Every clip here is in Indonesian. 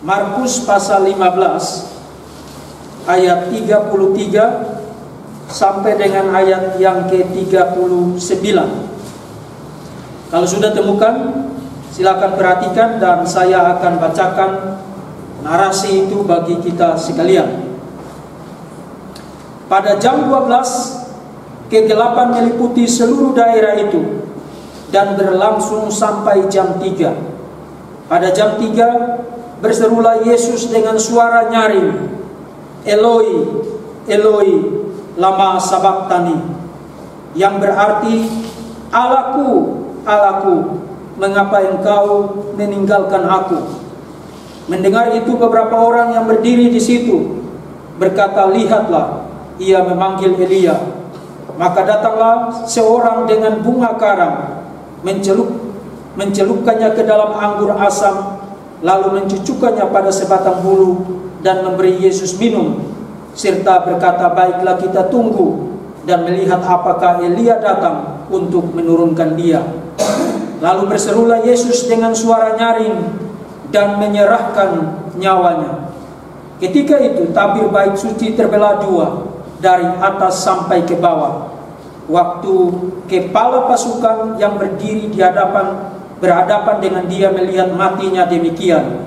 Markus pasal 15 ayat 33 sampai dengan ayat yang ke-39. Kalau sudah temukan, silakan perhatikan dan saya akan bacakan narasi itu bagi kita sekalian. Pada jam 12, kegelapan meliputi seluruh daerah itu dan berlangsung sampai jam 3. Pada jam 3, berserulah Yesus dengan suara nyaring, Eloi, Eloi, lama sabachthani, yang berarti, Allahku, Allahku, mengapa engkau meninggalkan aku? Mendengar itu beberapa orang yang berdiri di situ berkata, lihatlah, ia memanggil Elia. Maka datanglah seorang dengan bunga karang, mencelupkannya ke dalam anggur asam, lalu mencucukkannya pada sebatang bulu dan memberi Yesus minum, serta berkata, baiklah kita tunggu dan melihat apakah Elia datang untuk menurunkan dia. Lalu berserulah Yesus dengan suara nyaring dan menyerahkan nyawanya. Ketika itu tabir bait suci terbelah dua dari atas sampai ke bawah. Waktu kepala pasukan yang berdiri berhadapan dengan dia melihat matinya demikian,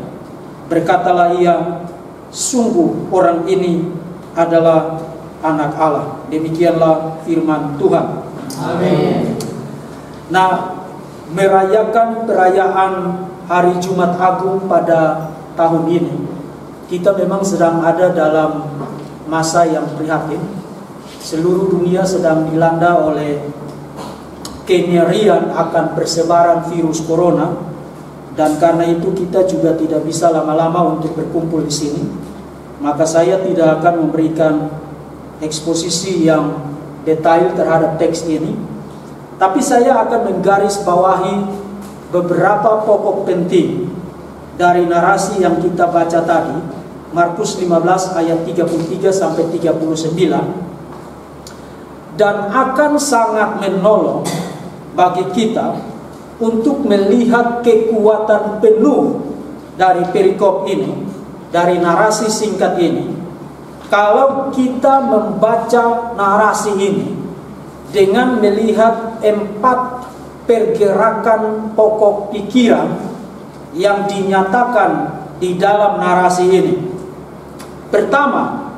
berkatalah ia, sungguh orang ini adalah anak Allah. Demikianlah firman Tuhan. Amin. Nah, merayakan perayaan Hari Jumat Agung pada tahun ini, kita memang sedang ada dalam masa yang prihatin. Seluruh dunia sedang dilanda oleh kengerian akan persebaran virus corona, dan karena itu kita juga tidak bisa lama-lama untuk berkumpul di sini. Maka saya tidak akan memberikan eksposisi yang detail terhadap teks ini, tapi saya akan menggarisbawahi beberapa pokok penting dari narasi yang kita baca tadi, Markus 15 ayat 33 sampai 39, dan akan sangat menolong bagi kita untuk melihat kekuatan penuh dari perikop ini, dari narasi singkat ini, kalau kita membaca narasi ini dengan melihat 4 pergerakan pokok pikiran yang dinyatakan di dalam narasi ini. Pertama,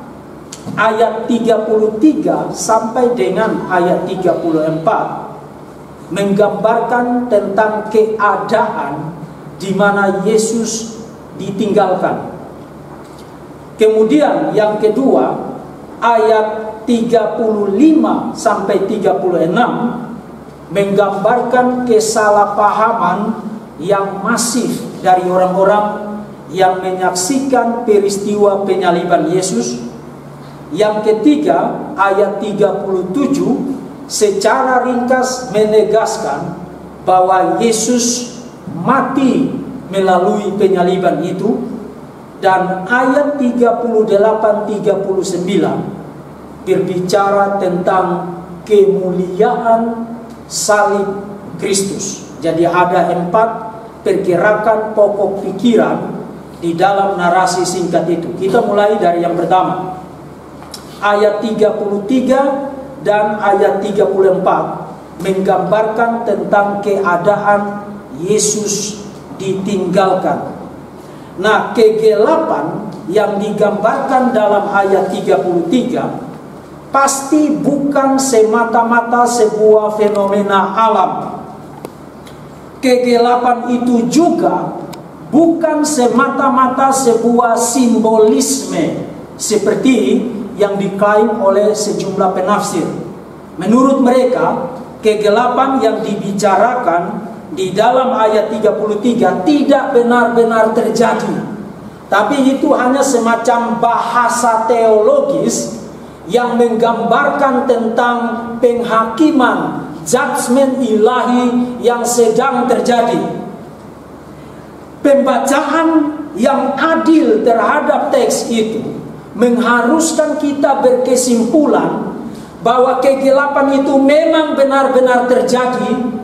ayat 33 sampai dengan ayat 34 menggambarkan tentang keadaan di mana Yesus ditinggalkan. Kemudian yang kedua, ayat 35 sampai 36 menggambarkan kesalahpahaman yang masif dari orang-orang yang menyaksikan peristiwa penyaliban Yesus. Yang ketiga, ayat 37 secara ringkas menegaskan bahwa Yesus mati melalui penyaliban itu. Dan ayat 38-39 berbicara tentang kemuliaan salib Kristus. Jadi ada 4 pergerakan pokok pikiran di dalam narasi singkat itu. Kita mulai dari yang pertama, ayat 33 dan ayat 34 menggambarkan tentang keadaan Yesus ditinggalkan. Nah, kegelapan yang digambarkan dalam ayat 33 pasti bukan semata-mata sebuah fenomena alam. Kegelapan itu juga bukan semata-mata sebuah simbolisme seperti yang diklaim oleh sejumlah penafsir. Menurut mereka, kegelapan yang dibicarakan di dalam ayat 33 tidak benar-benar terjadi, tapi itu hanya semacam bahasa teologis yang menggambarkan tentang penghakiman, judgment ilahi yang sedang terjadi. Pembacaan yang adil terhadap teks itu mengharuskan kita berkesimpulan bahwa kegelapan itu memang benar-benar terjadi,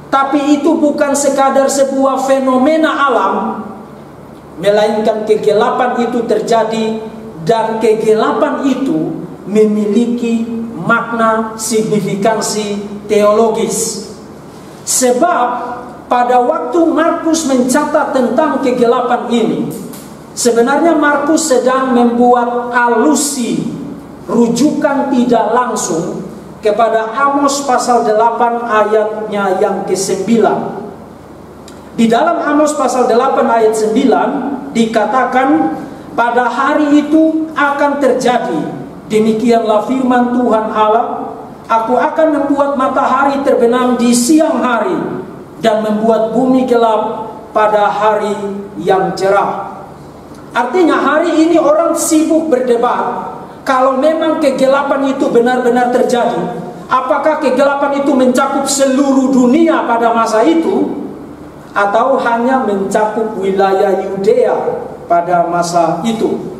tapi itu bukan sekadar sebuah fenomena alam, melainkan kegelapan itu terjadi, dan kegelapan itu memiliki makna signifikansi teologis. Sebab pada waktu Markus mencatat tentang kegelapan ini, sebenarnya Markus sedang membuat alusi, rujukan tidak langsung kepada Amos pasal 8 ayatnya yang ke-9. Di dalam Amos pasal 8 ayat 9 dikatakan, pada hari itu akan terjadi, demikianlah firman Tuhan Allah, aku akan membuat matahari terbenam di siang hari dan membuat bumi gelap pada hari yang cerah. Artinya hari ini orang sibuk berdebat, kalau memang kegelapan itu benar-benar terjadi, apakah kegelapan itu mencakup seluruh dunia pada masa itu, atau hanya mencakup wilayah Yudea pada masa itu.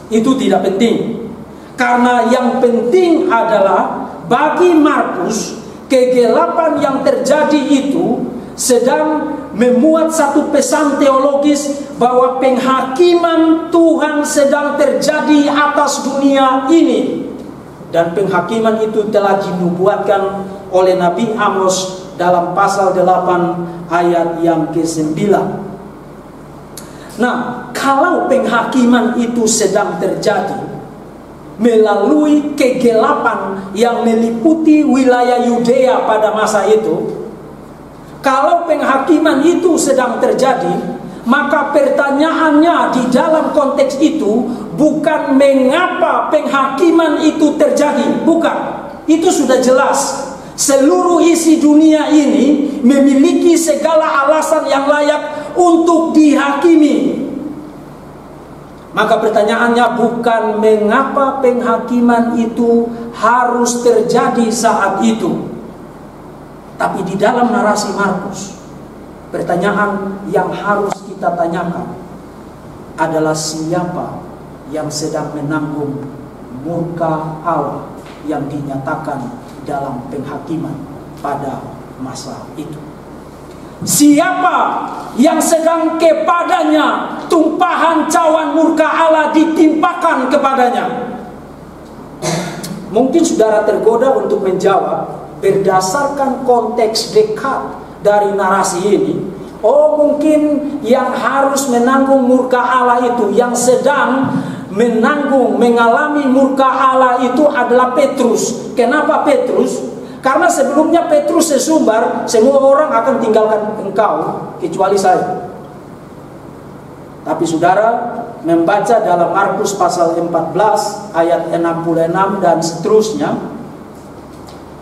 Itu tidak penting, karena yang penting adalah bagi Markus, kegelapan yang terjadi itu sedang memuat satu pesan teologis bahwa penghakiman Tuhan sedang terjadi atas dunia ini, dan penghakiman itu telah dinubuatkan oleh Nabi Amos dalam pasal 8 ayat yang ke-9. Nah, kalau penghakiman itu sedang terjadi melalui kegelapan yang meliputi wilayah Yudea pada masa itu, kalau penghakiman itu sedang terjadi, maka pertanyaannya di dalam konteks itu bukan mengapa penghakiman itu terjadi, bukan. Itu sudah jelas. Seluruh isi dunia ini memiliki segala alasan yang layak untuk dihakimi. Maka pertanyaannya bukan mengapa penghakiman itu harus terjadi saat itu. Tapi di dalam narasi Markus, pertanyaan yang harus kita tanyakan adalah siapa yang sedang menanggung murka Allah yang dinyatakan dalam penghakiman pada masa itu. Siapa yang sedang kepadanya tumpahan cawan murka Allah ditimpakan kepadanya? Mungkin saudara tergoda untuk menjawab berdasarkan konteks dekat dari narasi ini. Oh, mungkin yang harus menanggung murka Allah itu, yang sedang mengalami murka Allah itu adalah Petrus. Kenapa Petrus? Karena sebelumnya Petrus sesumbar, semua orang akan tinggalkan engkau kecuali saya. Tapi saudara membaca dalam Markus pasal 14 ayat 66 dan seterusnya,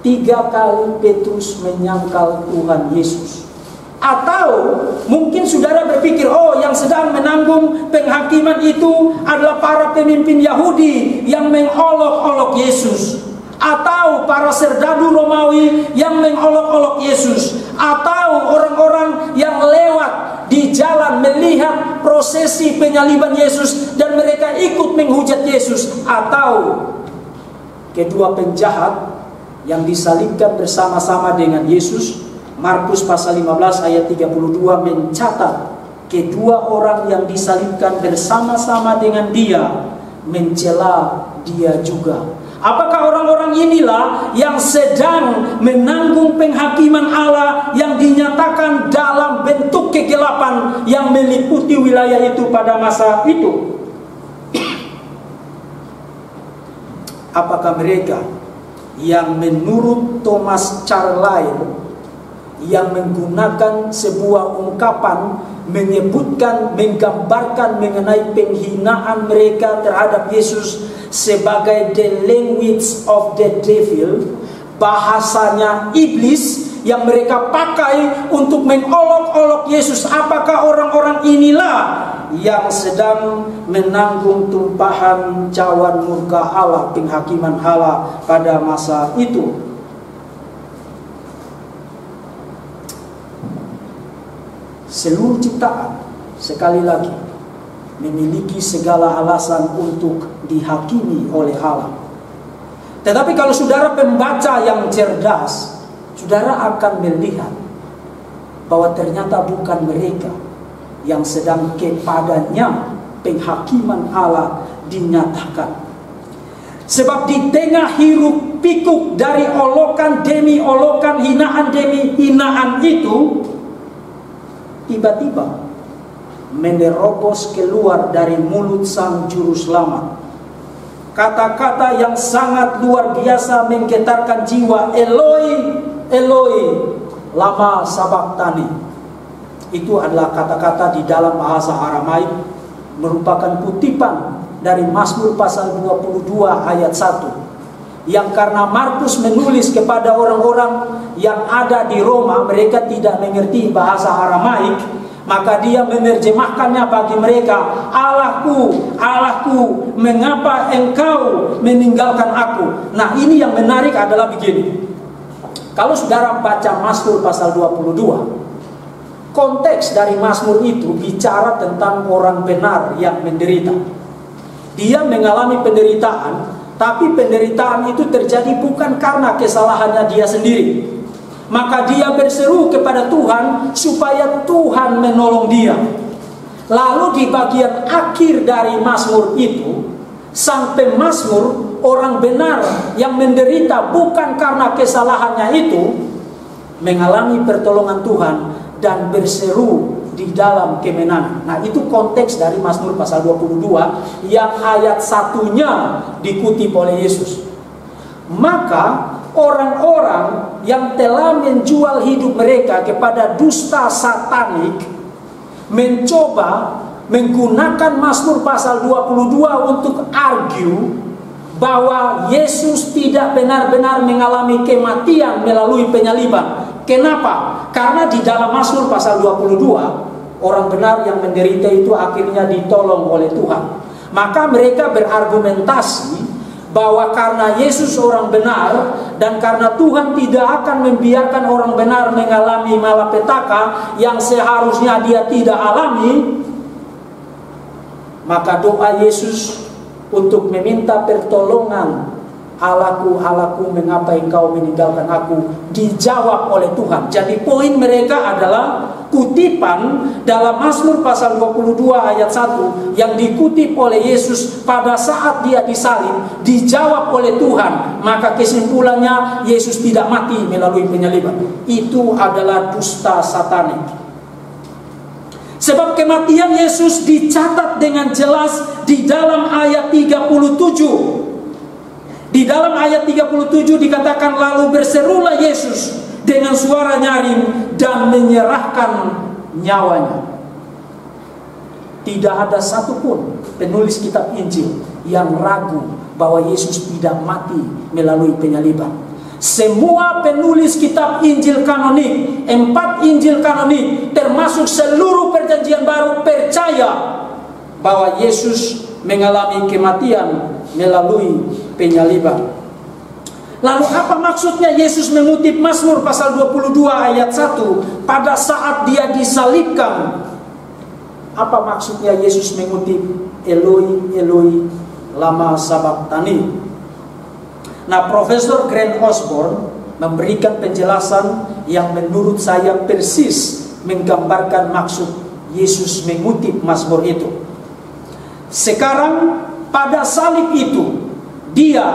3 kali Petrus menyangkal Tuhan Yesus. Atau mungkin saudara berpikir, oh, yang sedang menanggung penghakiman itu adalah para pemimpin Yahudi yang mengolok-olok Yesus, atau para serdadu Romawi yang mengolok-olok Yesus, atau orang-orang yang lewat di jalan melihat prosesi penyaliban Yesus dan mereka ikut menghujat Yesus, atau kedua penjahat yang disalibkan bersama-sama dengan Yesus. Markus pasal 15 ayat 32 mencatat kedua orang yang disalibkan bersama-sama dengan dia mencela dia juga. Apakah orang-orang inilah yang sedang menanggung penghakiman Allah yang dinyatakan dalam bentuk kegelapan yang meliputi wilayah itu pada masa itu? Apakah mereka yang menurut Thomas Carlyle yang menggunakan sebuah ungkapan menyebutkan, menggambarkan mengenai penghinaan mereka terhadap Yesus sebagai the language of the devil, bahasanya iblis yang mereka pakai untuk mengolok-olok Yesus? Apakah orang-orang inilah yang sedang menanggung tumpahan cawan murka Allah, penghakiman Allah pada masa itu? Seluruh ciptaan, sekali lagi, memiliki segala alasan untuk dihakimi oleh Allah. Tetapi kalau saudara pembaca yang cerdas, saudara akan melihat bahwa ternyata bukan mereka yang sedang kepadanya penghakiman Allah dinyatakan. Sebab di tengah hiruk pikuk dari olokan demi olokan, hinaan demi hinaan itu, tiba-tiba menerobos keluar dari mulut sang juru selamat kata-kata yang sangat luar biasa menggetarkan jiwa. Eloi, Eloi, lama sabachthani. Itu adalah kata-kata di dalam bahasa Aramaik, merupakan kutipan dari Mazmur pasal 22 ayat 1, yang karena Markus menulis kepada orang-orang yang ada di Roma, mereka tidak mengerti bahasa Aramaik, maka dia menerjemahkannya bagi mereka. Allahku, Allahku, mengapa engkau meninggalkan aku? Nah, ini yang menarik adalah begini. Kalau saudara baca Mazmur pasal 22, konteks dari Mazmur itu bicara tentang orang benar yang menderita. Dia mengalami penderitaan, tapi penderitaan itu terjadi bukan karena kesalahannya dia sendiri. Maka dia berseru kepada Tuhan supaya Tuhan menolong dia. Lalu di bagian akhir dari Mazmur itu, sang pemazmur, orang benar yang menderita bukan karena kesalahannya itu, mengalami pertolongan Tuhan dan berseru di dalam kemenangan. Nah, itu konteks dari Mazmur pasal 22 yang ayat satunya dikutip oleh Yesus. Maka orang-orang yang telah menjual hidup mereka kepada dusta satanik mencoba menggunakan Mazmur pasal 22 untuk argue bahwa Yesus tidak benar-benar mengalami kematian melalui penyaliban. Kenapa? Karena di dalam Mazmur pasal 22, orang benar yang menderita itu akhirnya ditolong oleh Tuhan. Maka mereka berargumentasi bahwa karena Yesus orang benar dan karena Tuhan tidak akan membiarkan orang benar mengalami malapetaka yang seharusnya dia tidak alami, maka doa Yesus untuk meminta pertolongan, Allahku, Allahku, mengapa engkau meninggalkan aku, dijawab oleh Tuhan. Jadi poin mereka adalah kutipan dalam Mazmur pasal 22 ayat 1 yang dikutip oleh Yesus pada saat dia disalib, dijawab oleh Tuhan. Maka kesimpulannya Yesus tidak mati melalui penyaliban. Itu adalah dusta satanik. Sebab kematian Yesus dicatat dengan jelas di dalam ayat 37. Di dalam ayat 37 dikatakan, lalu berserulah Yesus dengan suara nyaring dan menyerahkan nyawanya. Tidak ada satupun penulis kitab Injil yang ragu bahwa Yesus tidak mati melalui penyaliban. Semua penulis kitab Injil kanonik, 4 Injil kanonik, termasuk seluruh perjanjian baru, percaya bahwa Yesus mengalami kematian melalui penyaliban. Lalu apa maksudnya Yesus mengutip Mazmur pasal 22 ayat 1 pada saat dia disalibkan? Apa maksudnya Yesus mengutip Eloi, Eloi, lama sabachthani? Nah, Profesor Grant Osborne memberikan penjelasan yang menurut saya persis menggambarkan maksud Yesus mengutip Mazmur itu. Sekarang pada salib itu, dia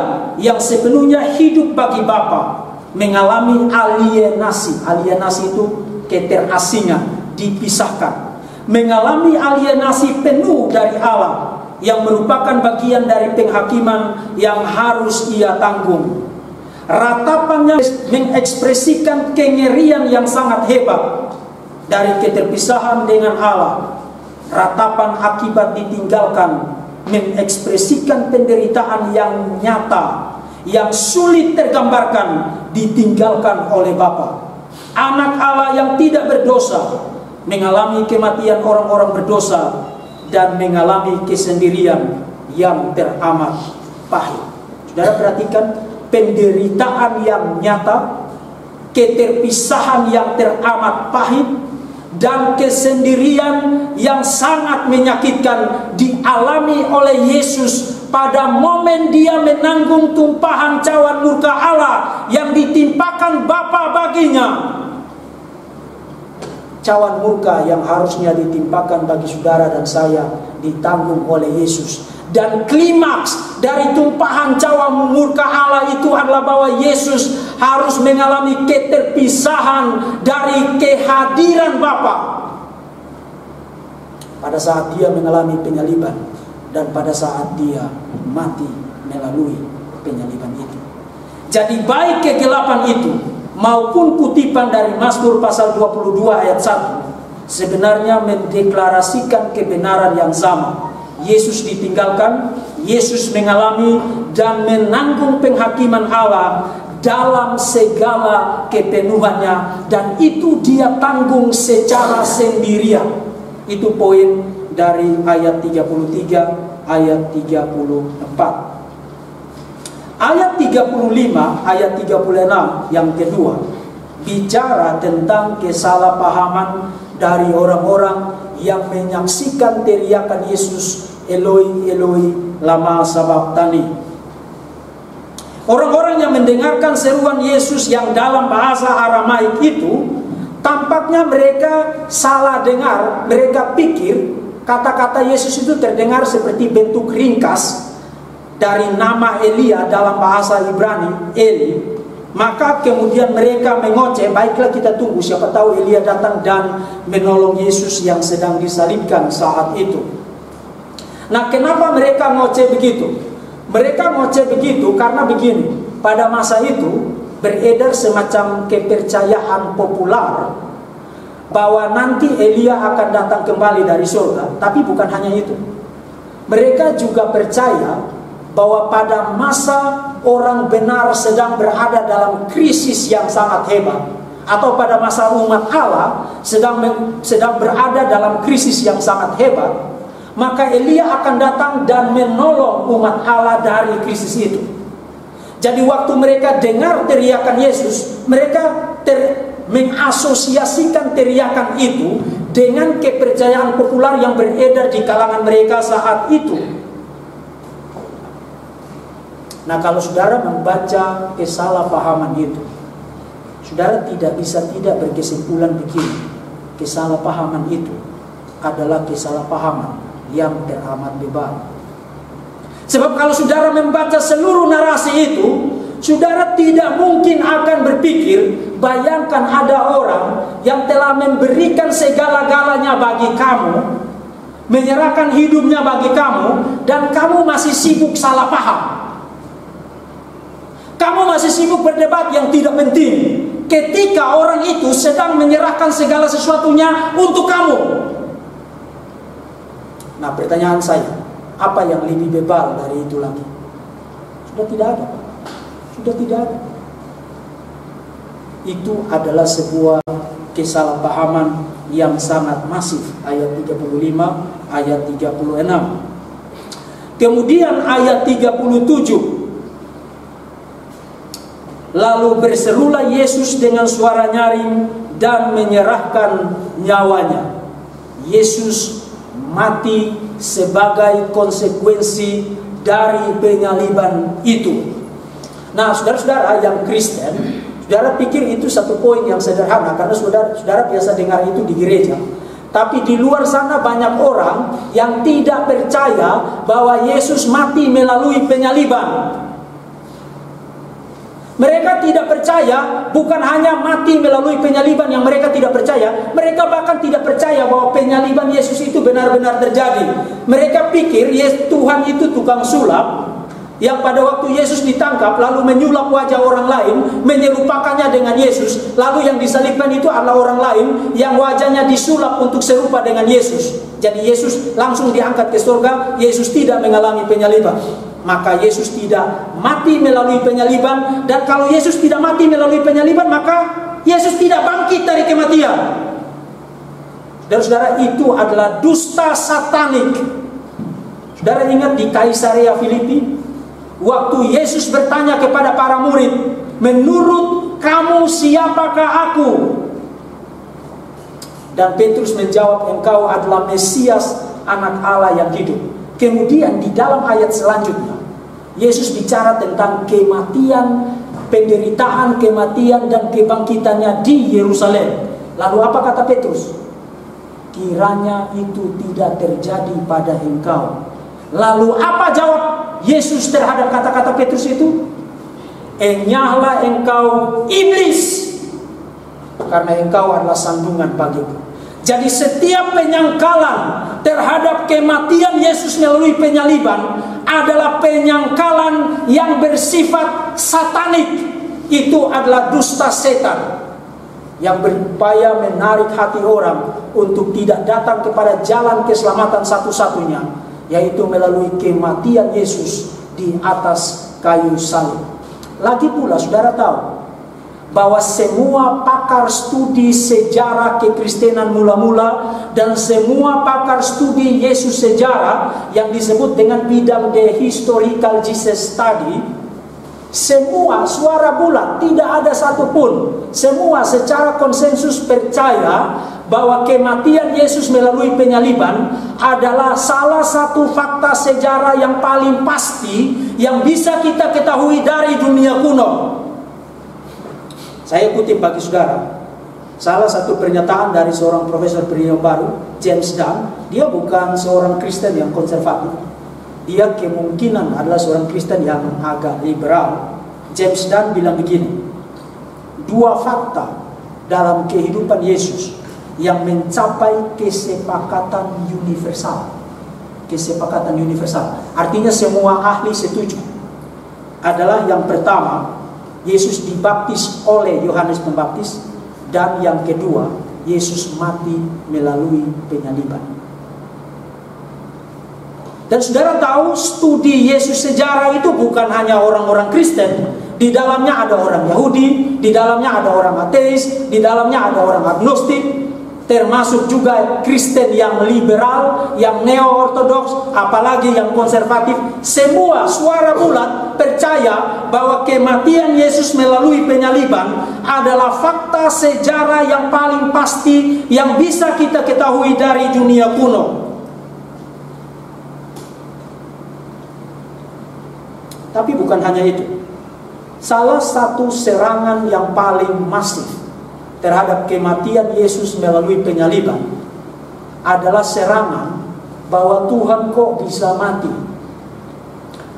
yang sepenuhnya hidup bagi Bapa mengalami alienasi. Alienasi itu keterasingan, dipisahkan. Mengalami alienasi penuh dari Allah yang merupakan bagian dari penghakiman yang harus ia tanggung. Ratapannya mengekspresikan kengerian yang sangat hebat dari keterpisahan dengan Allah. Ratapan akibat ditinggalkan mengekspresikan penderitaan yang nyata, yang sulit tergambarkan, ditinggalkan oleh Bapa. Anak Allah yang tidak berdosa mengalami kematian orang-orang berdosa dan mengalami kesendirian yang teramat pahit. Saudara perhatikan, penderitaan yang nyata, keterpisahan yang teramat pahit, dan kesendirian yang sangat menyakitkan dialami oleh Yesus pada momen dia menanggung tumpahan cawan murka Allah yang ditimpakan Bapa baginya. cawan murka yang harusnya ditimpakan bagi saudara dan saya ditanggung oleh Yesus. Dan klimaks dari tumpahan cawan murka Allah itu adalah bahwa Yesus harus mengalami keterpisahan dari kehadiran Bapa pada saat dia mengalami penyaliban dan pada saat dia mati melalui penyaliban itu. Jadi baik kegelapan itu maupun kutipan dari Mazmur pasal 22 ayat 1 sebenarnya mendeklarasikan kebenaran yang sama. Yesus ditinggalkan, Yesus mengalami dan menanggung penghakiman Allah dalam segala kepenuhannya, dan itu dia tanggung secara sendirian. Itu poin dari ayat 33, ayat 34. Ayat 35, ayat 36 yang kedua bicara tentang kesalahpahaman dari orang-orang yang menyaksikan teriakan Yesus, Eloi, Eloi, lama sabachthani. Orang-orang yang mendengarkan seruan Yesus yang dalam bahasa Aramaik itu, tampaknya mereka salah dengar. Mereka pikir kata-kata Yesus itu terdengar seperti bentuk ringkas dari nama Elia dalam bahasa Ibrani, Eli. Maka kemudian mereka mengoceh, baiklah kita tunggu, siapa tahu Elia datang dan menolong Yesus yang sedang disalibkan saat itu. Nah, kenapa mereka ngoceh begitu? Mereka ngoceh begitu karena begini, pada masa itu beredar semacam kepercayaan populer bahwa nanti Elia akan datang kembali dari surga. Tapi bukan hanya itu, mereka juga percaya bahwa pada masa orang benar sedang berada dalam krisis yang sangat hebat, atau pada masa umat Allah sedang berada dalam krisis yang sangat hebat, maka Elia akan datang dan menolong umat Allah dari krisis itu. Jadi waktu mereka dengar teriakan Yesus, mereka mengasosiasikan teriakan itu dengan kepercayaan populer yang beredar di kalangan mereka saat itu. Nah, kalau saudara membaca kesalahpahaman itu, saudara tidak bisa tidak berkesimpulan begini: kesalahpahaman itu adalah kesalahpahaman yang teramat bebal. Sebab kalau saudara membaca seluruh narasi itu, saudara tidak mungkin akan berpikir, bayangkan ada orang yang telah memberikan segala-galanya bagi kamu, menyerahkan hidupnya bagi kamu, dan kamu masih sibuk salah paham. Kamu masih sibuk berdebat yang tidak penting, ketika orang itu sedang menyerahkan segala sesuatunya untuk kamu. Nah, pertanyaan saya, apa yang lebih bebal dari itu lagi? Sudah tidak ada. Sudah tidak ada. Itu adalah sebuah kesalahpahaman yang sangat masif. Ayat 35, ayat 36. Kemudian ayat 37. Lalu berserulah Yesus dengan suara nyaring dan menyerahkan nyawanya. Yesus mati sebagai konsekuensi dari penyaliban itu. Nah, saudara-saudara yang Kristen, saudara pikir itu satu poin yang sederhana karena saudara biasa dengar itu di gereja. Tapi di luar sana banyak orang yang tidak percaya bahwa Yesus mati melalui penyaliban. Mereka tidak percaya, bukan hanya mati melalui penyaliban yang mereka tidak percaya, mereka bahkan tidak percaya bahwa penyaliban Yesus itu benar-benar terjadi. Mereka pikir Tuhan itu tukang sulap, yang pada waktu Yesus ditangkap lalu menyulap wajah orang lain, menyerupakannya dengan Yesus, lalu yang disalibkan itu adalah orang lain yang wajahnya disulap untuk serupa dengan Yesus. Jadi Yesus langsung diangkat ke surga, Yesus tidak mengalami penyaliban. Maka Yesus tidak mati melalui penyaliban, dan kalau Yesus tidak mati melalui penyaliban, maka Yesus tidak bangkit dari kematian. Saudara-saudara, itu adalah dusta satanik. Saudara ingat di Kaisarea Filipi, waktu Yesus bertanya kepada para murid, menurut kamu siapakah aku? Dan Petrus menjawab, engkau adalah Mesias, anak Allah yang hidup. Kemudian di dalam ayat selanjutnya, Yesus bicara tentang kematian, penderitaan, kematian, dan kebangkitannya di Yerusalem. Lalu apa kata Petrus? Kiranya itu tidak terjadi pada engkau. Lalu apa jawab Yesus terhadap kata-kata Petrus itu? Enyahlah engkau iblis, karena engkau adalah sandungan bagiku. Jadi setiap penyangkalan terhadap kematian Yesus melalui penyaliban adalah penyangkalan yang bersifat satanik. Itu adalah dusta setan yang berupaya menarik hati orang untuk tidak datang kepada jalan keselamatan satu-satunya, yaitu melalui kematian Yesus di atas kayu salib. Lagi pula saudara tahu bahwa semua pakar studi sejarah kekristenan mula-mula dan semua pakar studi Yesus sejarah yang disebut dengan bidang The Historical Jesus Study, semua suara bulat, tidak ada satupun, semua secara konsensus percaya bahwa kematian Yesus melalui penyaliban adalah salah satu fakta sejarah yang paling pasti yang bisa kita ketahui dari dunia kuno. Saya kutip bagi saudara salah satu pernyataan dari seorang profesor bernama baru, James Dunn. Dia bukan seorang Kristen yang konservatif, dia kemungkinan adalah seorang Kristen yang agak liberal. James Dunn bilang begini, dua fakta dalam kehidupan Yesus yang mencapai kesepakatan universal. Kesepakatan universal artinya semua ahli setuju adalah yang pertama, Yesus dibaptis oleh Yohanes Pembaptis, dan yang kedua, Yesus mati melalui penyaliban. Dan saudara tahu studi Yesus sejarah itu bukan hanya orang-orang Kristen. Di dalamnya ada orang Yahudi, di dalamnya ada orang ateis, di dalamnya ada orang agnostik, termasuk juga Kristen yang liberal, yang neo-ortodoks, apalagi yang konservatif. Semua suara bulat percaya bahwa kematian Yesus melalui penyaliban adalah fakta sejarah yang paling pasti yang bisa kita ketahui dari dunia kuno. Tapi bukan hanya itu. Salah satu serangan yang paling masif terhadap kematian Yesus melalui penyaliban adalah serangan bahwa Tuhan kok bisa mati.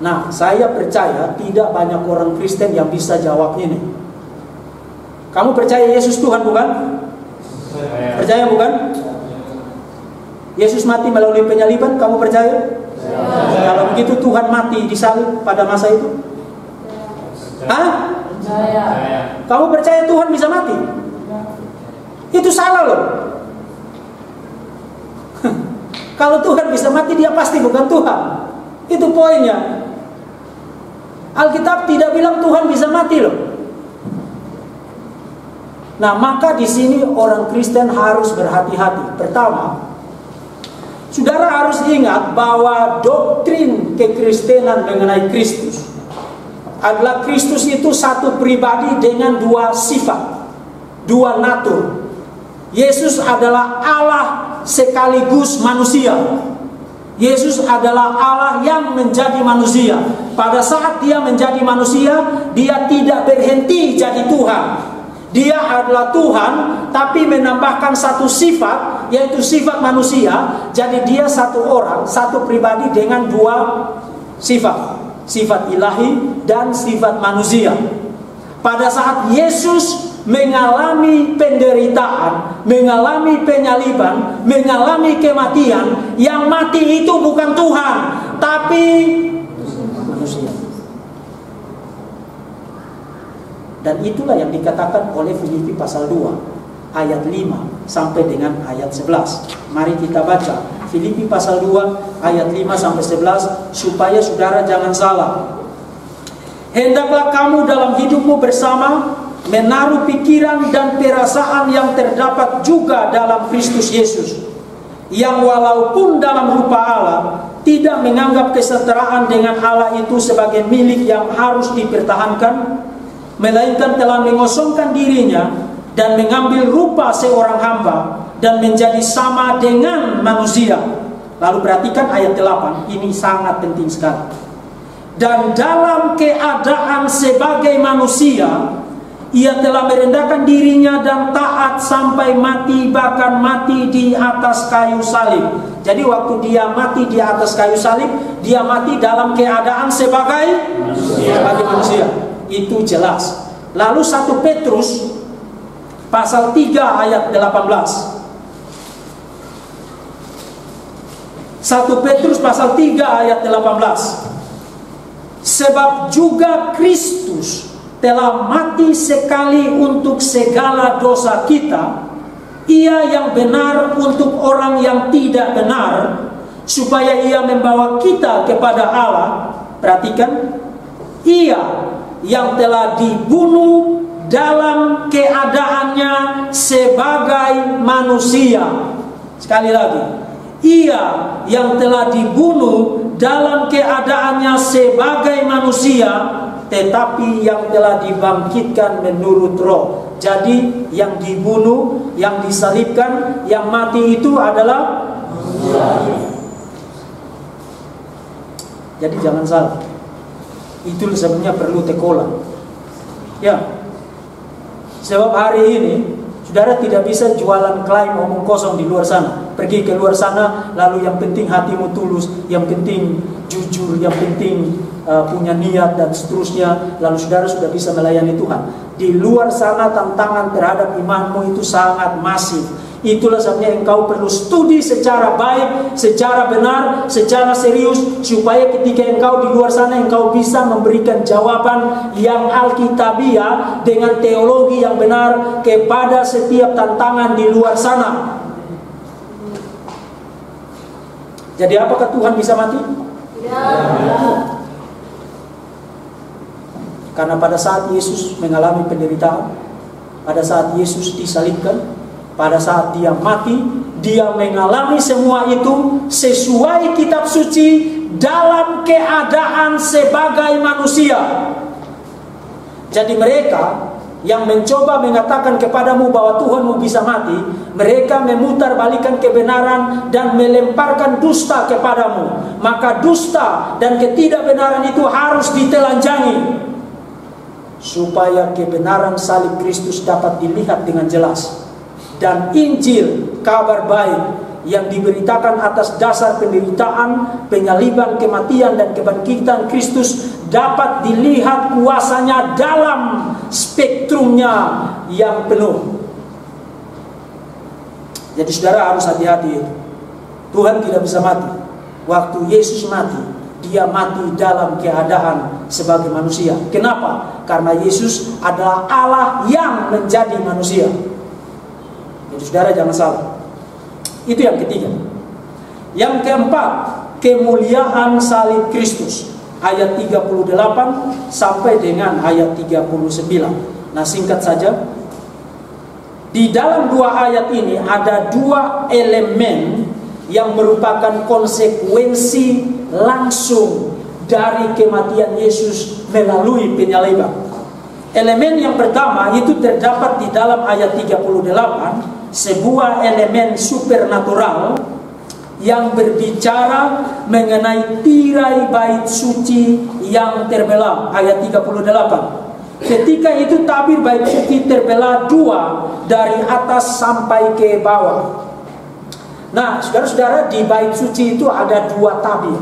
Nah, saya percaya tidak banyak orang Kristen yang bisa jawab ini. Kamu percaya Yesus Tuhan bukan? Percaya bukan? Yesus mati melalui penyaliban, kamu percaya? Kalau begitu Tuhan mati di salib pada masa itu? Hah? Percaya. Kamu percaya Tuhan bisa mati? Itu salah loh. Kalau Tuhan bisa mati, dia pasti bukan Tuhan. Itu poinnya. Alkitab tidak bilang Tuhan bisa mati loh. Nah, maka di sini orang Kristen harus berhati-hati. Pertama, saudara harus ingat bahwa doktrin kekristenan mengenai Kristus adalah Kristus itu satu pribadi dengan dua sifat, dua natur. Yesus adalah Allah sekaligus manusia. Yesus adalah Allah yang menjadi manusia. Pada saat dia menjadi manusia, dia tidak berhenti jadi Tuhan. Dia adalah Tuhan, tapi menambahkan satu sifat, yaitu sifat manusia. Jadi dia satu orang, satu pribadi dengan dua sifat. Sifat ilahi dan sifat manusia. Pada saat Yesus mengalami penderitaan, mengalami penyaliban, mengalami kematian, yang mati itu bukan Tuhan, tapi manusia. Dan itulah yang dikatakan oleh Filipi pasal 2 ayat 5 sampai dengan ayat 11. Mari kita baca Filipi pasal 2 ayat 5 sampai 11 supaya saudara jangan salah. Hendaklah kamu dalam hidupmu bersama menaruh pikiran dan perasaan yang terdapat juga dalam Kristus Yesus, yang walaupun dalam rupa Allah tidak menganggap kesetaraan dengan Allah itu sebagai milik yang harus dipertahankan, melainkan telah mengosongkan dirinya dan mengambil rupa seorang hamba dan menjadi sama dengan manusia. Lalu perhatikan ayat 8, ini sangat penting sekali. Dan dalam keadaan sebagai manusia, Ia telah merendahkan dirinya dan taat sampai mati, bahkan mati di atas kayu salib. Jadi waktu dia mati di atas kayu salib, dia mati dalam keadaan sebagai manusia. Itu jelas. Lalu 1 Petrus pasal 3 ayat 18. 1 Petrus pasal 3 ayat 18. Sebab juga Kristus telah mati sekali untuk segala dosa kita, Ia yang benar untuk orang yang tidak benar, supaya Ia membawa kita kepada Allah. Perhatikan, Ia yang telah dibunuh dalam keadaannya sebagai manusia. Sekali lagi, Ia yang telah dibunuh dalam keadaannya sebagai manusia, tetapi yang telah dibangkitkan menurut roh. Jadi yang dibunuh, yang disalibkan, yang mati itu adalah Jadi jangan salah. Itu sebenarnya perlu tekolan. Ya. Sebab hari ini saudara tidak bisa jualan klaim omong kosong di luar sana. Pergi ke luar sana, lalu yang penting hatimu tulus, yang penting jujur, yang penting punya niat dan seterusnya, lalu saudara sudah bisa melayani Tuhan. Di luar sana tantangan terhadap imanmu itu sangat masif. Itulah sebabnya engkau perlu studi secara baik, secara benar, secara serius, supaya ketika engkau di luar sana engkau bisa memberikan jawaban yang alkitabiah dengan teologi yang benar kepada setiap tantangan di luar sana. Jadi apakah Tuhan bisa mati? Tidak. Karena pada saat Yesus mengalami penderitaan, pada saat Yesus disalibkan, pada saat dia mati, dia mengalami semua itu sesuai kitab suci dalam keadaan sebagai manusia. Jadi mereka yang mencoba mengatakan kepadamu bahwa Tuhanmu bisa mati, mereka memutarbalikkan kebenaran dan melemparkan dusta kepadamu. Maka dusta dan ketidakbenaran itu harus ditelanjangi, supaya kebenaran salib Kristus dapat dilihat dengan jelas. Dan Injil, kabar baik yang diberitakan atas dasar penderitaan, penyaliban, kematian, dan kebangkitan Kristus dapat dilihat kuasanya dalam spektrumnya yang penuh. Jadi saudara harus hati-hati. Tuhan tidak bisa mati. Waktu Yesus mati, dia mati dalam keadaan sebagai manusia. Kenapa? Karena Yesus adalah Allah yang menjadi manusia. Jadi saudara jangan salah. Itu yang ketiga. Yang keempat, kemuliaan salib Kristus. Ayat 38 sampai dengan ayat 39. Nah, singkat saja. Di dalam dua ayat ini ada dua elemen yang merupakan konsekuensi langsung dari kematian Yesus melalui penyaliban. Elemen yang pertama itu terdapat di dalam ayat 38, sebuah elemen supernatural yang berbicara mengenai tirai bait suci yang terbelah. Ayat 38. Ketika itu tabir bait suci terbelah dua dari atas sampai ke bawah. Nah, saudara-saudara, di bait suci itu ada dua tabir.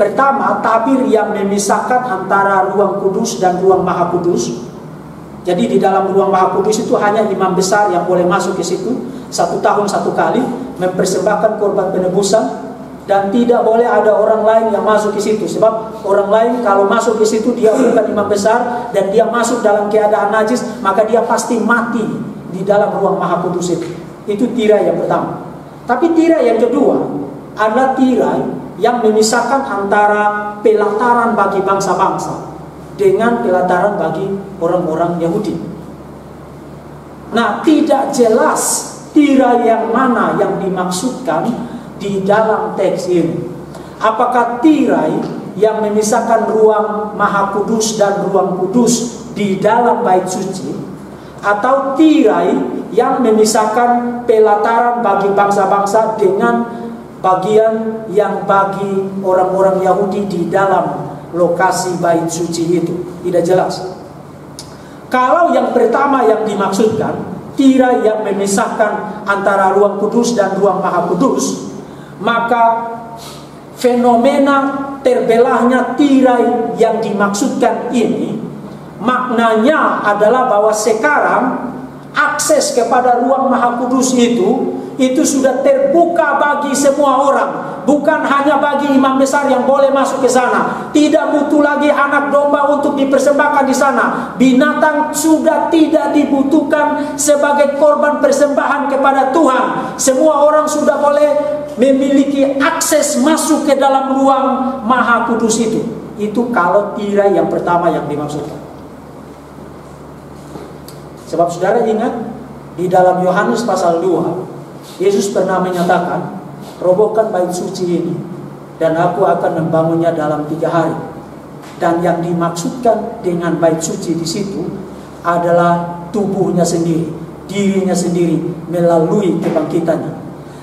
Pertama, tabir yang memisahkan antara ruang kudus dan ruang maha kudus. Jadi di dalam ruang maha kudus itu hanya imam besar yang boleh masuk ke situ 1 tahun 1 kali mempersembahkan korban penebusan, dan tidak boleh ada orang lain yang masuk ke situ. Sebab orang lain kalau masuk ke situ dia bukan imam besar dan dia masuk dalam keadaan najis, maka dia pasti mati di dalam ruang maha kudus itu. Itu tirai yang pertama. Tapi tirai yang kedua adalah tirai yang memisahkan antara pelataran bagi bangsa-bangsa dengan pelataran bagi orang-orang Yahudi. Nah, tidak jelas tirai yang mana yang dimaksudkan di dalam teks ini. Apakah tirai yang memisahkan ruang maha kudus dan ruang kudus di dalam bait suci, atau tirai yang memisahkan pelataran bagi bangsa-bangsa dengan bagian yang bagi orang-orang Yahudi di dalam lokasi bait suci itu? Tidak jelas. Kalau yang pertama yang dimaksudkan, tirai yang memisahkan antara ruang kudus dan ruang maha kudus, maka fenomena terbelahnya tirai yang dimaksudkan ini, maknanya adalah bahwa sekarang akses kepada ruang maha kudus itu sudah terbuka bagi semua orang. Bukan hanya bagi imam besar yang boleh masuk ke sana. Tidak butuh lagi anak domba untuk dipersembahkan di sana. Binatang sudah tidak dibutuhkan sebagai korban persembahan kepada Tuhan. Semua orang sudah boleh memiliki akses masuk ke dalam ruang maha kudus itu. Itu kalau tirai yang pertama yang dimaksudkan. Sebab saudara ingat, di dalam Yohanes pasal 2, Yesus pernah menyatakan, robohkan bait suci ini, dan aku akan membangunnya dalam 3 hari. Dan yang dimaksudkan dengan bait suci di situ adalah tubuhnya sendiri, dirinya sendiri melalui kebangkitannya.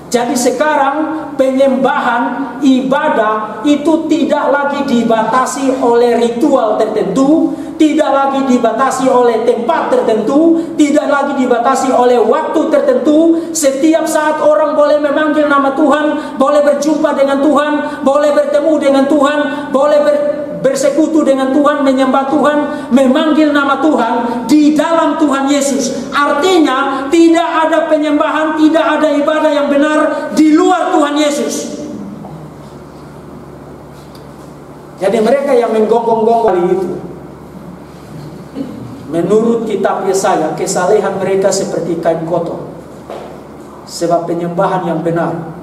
Jadi sekarang penyembahan ibadah itu tidak lagi dibatasi oleh ritual tertentu, tidak lagi dibatasi oleh tempat tertentu, tidak lagi dibatasi oleh waktu tertentu. Setiap saat orang boleh memanggil nama Tuhan, boleh berjumpa dengan Tuhan, boleh bertemu dengan Tuhan, boleh bersekutu dengan Tuhan, menyembah Tuhan, memanggil nama Tuhan di dalam Tuhan Yesus. Artinya tidak ada penyembahan, tidak ada ibadah yang benar di luar Tuhan Yesus. Jadi mereka yang menggonggong-gonggong itu, menurut kitab Yesaya, kesalehan mereka seperti kain kotor. Sebab penyembahan yang benar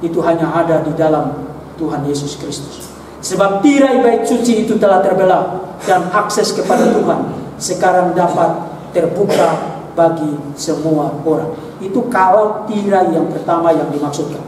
itu hanya ada di dalam Tuhan Yesus Kristus. Sebab tirai bait suci itu telah terbelah, dan akses kepada Tuhan sekarang dapat terbuka bagi semua orang. Itu kalau tirai yang pertama yang dimaksudkan.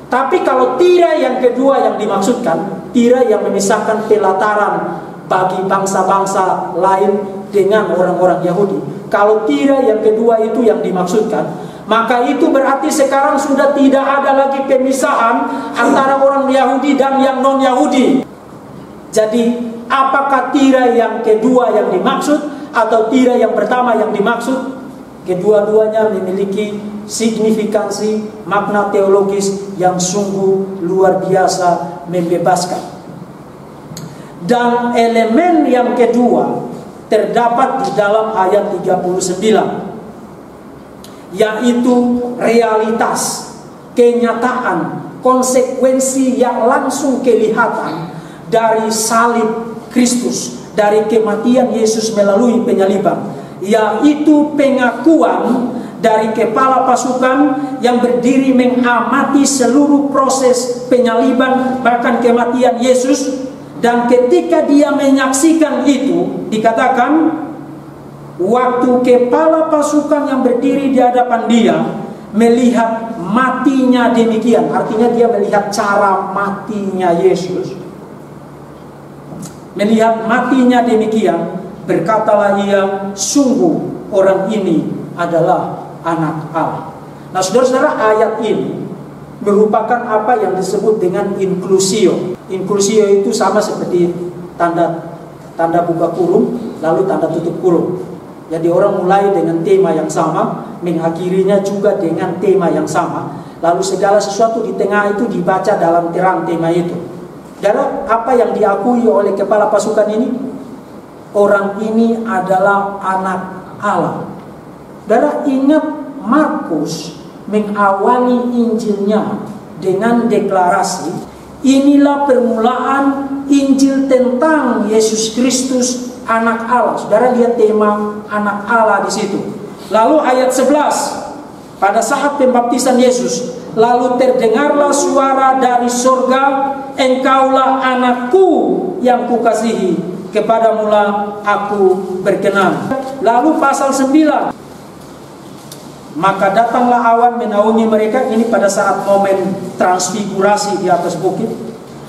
Tapi kalau tirai yang kedua yang dimaksudkan, tirai yang memisahkan pelataran bagi bangsa-bangsa lain dengan orang-orang Yahudi. Kalau tirai yang kedua itu yang dimaksudkan, maka itu berarti sekarang sudah tidak ada lagi pemisahan antara orang Yahudi dan yang non-Yahudi. Jadi apakah tirai yang kedua yang dimaksud atau tirai yang pertama yang dimaksud? Kedua-duanya memiliki signifikansi makna teologis yang sungguh luar biasa membebaskan. Dan elemen yang kedua terdapat di dalam ayat 39, yaitu realitas, kenyataan, konsekuensi yang langsung kelihatan dari salib Kristus, dari kematian Yesus melalui penyaliban, yaitu pengakuan dari kepala pasukan yang berdiri mengamati seluruh proses penyaliban bahkan kematian Yesus. Dan ketika dia menyaksikan itu, dikatakan waktu kepala pasukan yang berdiri di hadapan dia melihat matinya demikian, artinya dia melihat cara matinya Yesus, melihat matinya demikian, berkatalah ia, sungguh orang ini adalah anak Allah. Nah saudara-saudara, ayat ini merupakan apa yang disebut dengan inklusio. Inklusio itu sama seperti tanda buka kurung lalu tanda tutup kurung. Jadi orang mulai dengan tema yang sama, mengakhirinya juga dengan tema yang sama, lalu segala sesuatu di tengah itu dibaca dalam terang tema itu. Dan apa yang diakui oleh kepala pasukan ini? Orang ini adalah anak Allah. Saudara ingat Markus mengawali Injilnya dengan deklarasi, inilah permulaan Injil tentang Yesus Kristus anak Allah. Saudara lihat tema anak Allah di situ. Lalu ayat 11, pada saat pembaptisan Yesus, lalu terdengarlah suara dari surga, engkaulah anakku yang kukasihi, kepadamulah aku berkenan. Lalu pasal 9, maka datanglah awan menaungi mereka. Ini pada saat momen transfigurasi di atas bukit.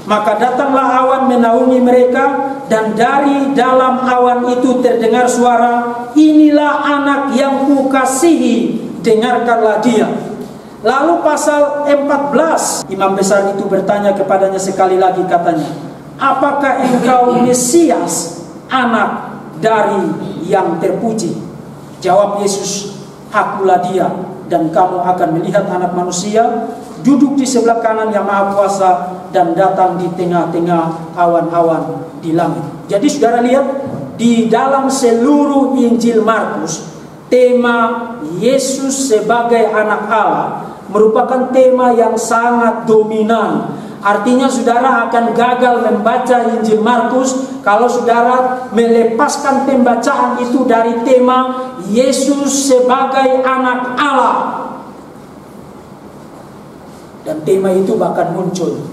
Maka datanglah awan menaungi mereka, dan dari dalam awan itu terdengar suara, inilah anak yang kukasihi, dengarkanlah dia. Lalu pasal 14, imam besar itu bertanya kepadanya sekali lagi, katanya, apakah engkau Mesias, anak dari yang terpuji. Jawab Yesus, akulah dia, dan kamu akan melihat Anak Manusia duduk di sebelah kanan Yang Maha Kuasa dan datang di tengah-tengah awan-awan di langit. Jadi saudara lihat, di dalam seluruh Injil Markus, tema Yesus sebagai anak Allah merupakan tema yang sangat dominan. Artinya saudara akan gagal membaca Injil Markus kalau saudara melepaskan pembacaan itu dari tema Yesus sebagai anak Allah. Dan tema itu bahkan muncul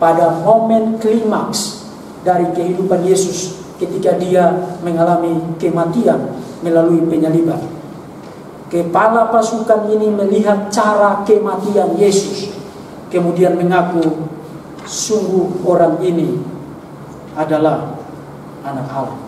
pada momen klimaks dari kehidupan Yesus ketika dia mengalami kematian melalui penyaliban. Kepala pasukan ini melihat cara kematian Yesus, kemudian mengaku, sungguh orang ini adalah anak Allah.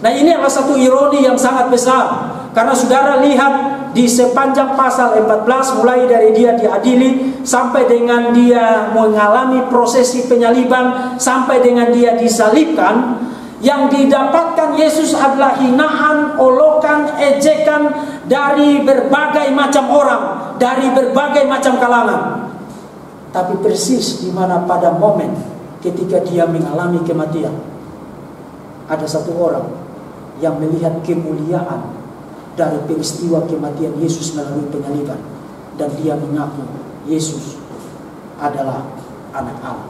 Nah, ini adalah satu ironi yang sangat besar, karena saudara lihat di sepanjang pasal 14, mulai dari dia diadili sampai dengan dia mengalami prosesi penyaliban, sampai dengan dia disalibkan, yang didapatkan Yesus adalah hinaan, olokan, ejekan dari berbagai macam orang, dari berbagai macam kalangan. Tapi persis di mana pada momen ketika dia mengalami kematian, ada satu orang yang melihat kemuliaan dari peristiwa kematian Yesus melalui penyaliban, dan dia mengaku Yesus adalah anak Allah.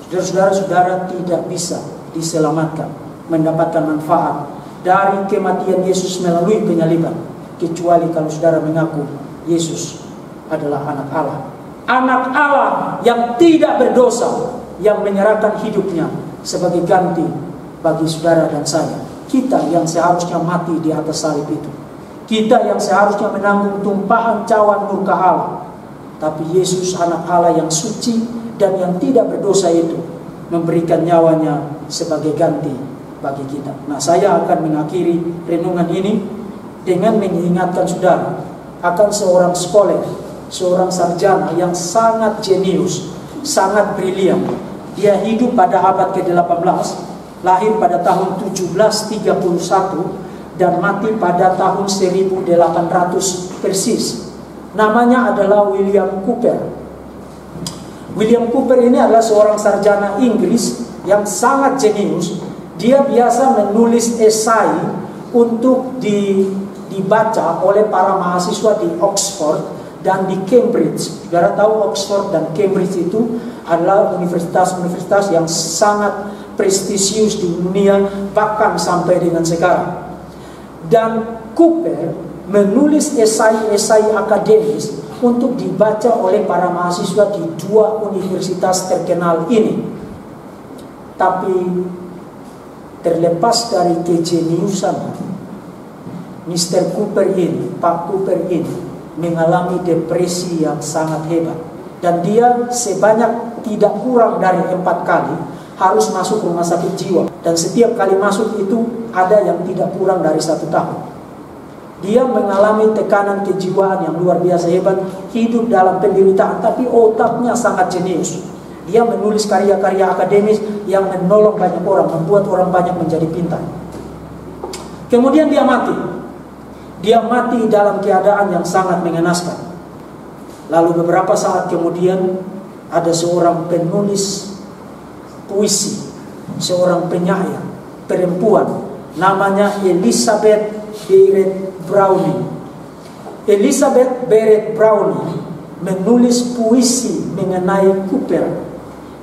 Saudara-saudara tidak bisa diselamatkan, mendapatkan manfaat dari kematian Yesus melalui penyaliban, kecuali kalau saudara mengaku Yesus adalah anak Allah. Anak Allah yang tidak berdosa, yang menyerahkan hidupnya sebagai ganti bagi saudara dan saya. Kita yang seharusnya mati di atas salib itu, kita yang seharusnya menanggung tumpahan cawan murka Allah, tapi Yesus anak Allah yang suci dan yang tidak berdosa itu memberikan nyawanya sebagai ganti bagi kita. Nah, saya akan mengakhiri renungan ini dengan mengingatkan saudara akan seorang scholar, seorang sarjana yang sangat jenius, sangat brilian. Dia hidup pada abad ke-18, lahir pada tahun 1731 dan mati pada tahun 1800 persis. Namanya adalah William Cowper. William Cowper ini adalah seorang sarjana Inggris yang sangat jenius. Dia biasa menulis esai untuk dibaca oleh para mahasiswa di Oxford dan di Cambridge. Saudara tahu Oxford dan Cambridge itu adalah universitas-universitas yang sangat prestisius di dunia, bahkan sampai dengan sekarang. Dan Cowper menulis esai-esai akademis untuk dibaca oleh para mahasiswa di dua universitas terkenal ini. Tapi terlepas dari kejeniusan, Mr. Cowper ini, Pak Cowper ini mengalami depresi yang sangat hebat. Dan dia sebanyak tidak kurang dari 4 kali harus masuk rumah sakit jiwa. Dan setiap kali masuk itu ada yang tidak kurang dari 1 tahun. Dia mengalami tekanan kejiwaan yang luar biasa hebat, hidup dalam penderitaan, tapi otaknya sangat jenius. Dia menulis karya-karya akademis yang menolong banyak orang, membuat orang banyak menjadi pintar. Kemudian dia mati. Dia mati dalam keadaan yang sangat mengenaskan. Lalu beberapa saat kemudian ada seorang penulis puisi, seorang penyair perempuan, namanya Elizabeth Barrett Browning. Elizabeth Barrett Browning menulis puisi mengenai Cowper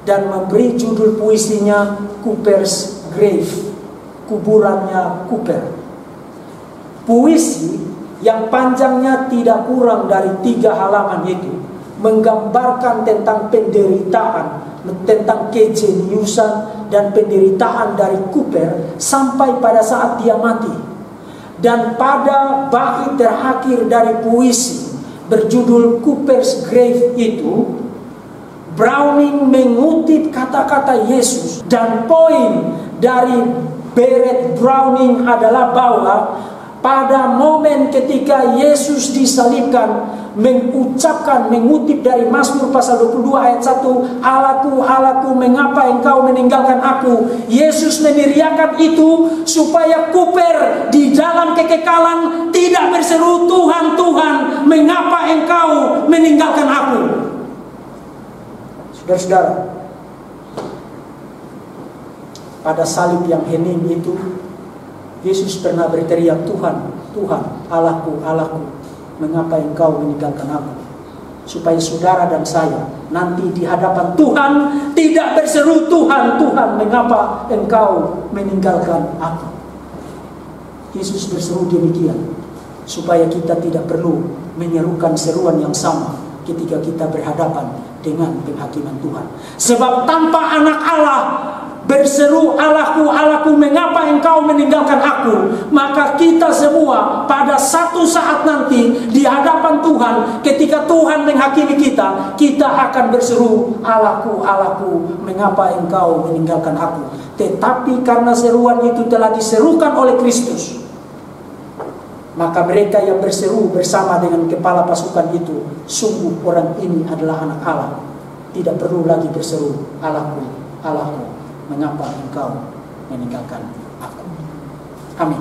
dan memberi judul puisinya Cowper's Grave, kuburannya Cowper. Puisi yang panjangnya tidak kurang dari 3 halaman itu menggambarkan tentang penderitaan, tentang kejeniusan dan penderitaan dari Cowper sampai pada saat dia mati. Dan pada bait terakhir dari puisi berjudul Cowper's Grave itu, Browning mengutip kata-kata Yesus. Dan poin dari Barrett Browning adalah bahwa pada momen ketika Yesus disalibkan, mengucapkan, mengutip dari Mazmur pasal 22 ayat 1, Allahku, Allahku, mengapa engkau meninggalkan aku? Yesus meneriakan itu supaya kuper di dalam kekekalan tidak berseru, Tuhan, Tuhan, mengapa engkau meninggalkan aku? Saudara-saudara, pada salib yang hening itu, Yesus pernah berteriak, Tuhan, Tuhan, Allahku, Allahku, mengapa engkau meninggalkan aku? Supaya saudara dan saya nanti di hadapan Tuhan tidak berseru, Tuhan, Tuhan, mengapa engkau meninggalkan aku? Yesus berseru demikian supaya kita tidak perlu menyerukan seruan yang sama ketika kita berhadapan dengan penghakiman Tuhan. Sebab tanpa anak Allah berseru, Allahku, Allahku, mengapa engkau meninggalkan aku, maka kita semua pada satu saat nanti di hadapan Tuhan, ketika Tuhan menghakimi kita, kita akan berseru, Allahku, Allahku, mengapa engkau meninggalkan aku. Tetapi karena seruan itu telah diserukan oleh Kristus, maka mereka yang berseru bersama dengan kepala pasukan itu, sungguh orang ini adalah anak Allah. Tidak perlu lagi berseru, Allahku, Allahku, mengapa engkau meninggalkan aku. Amin.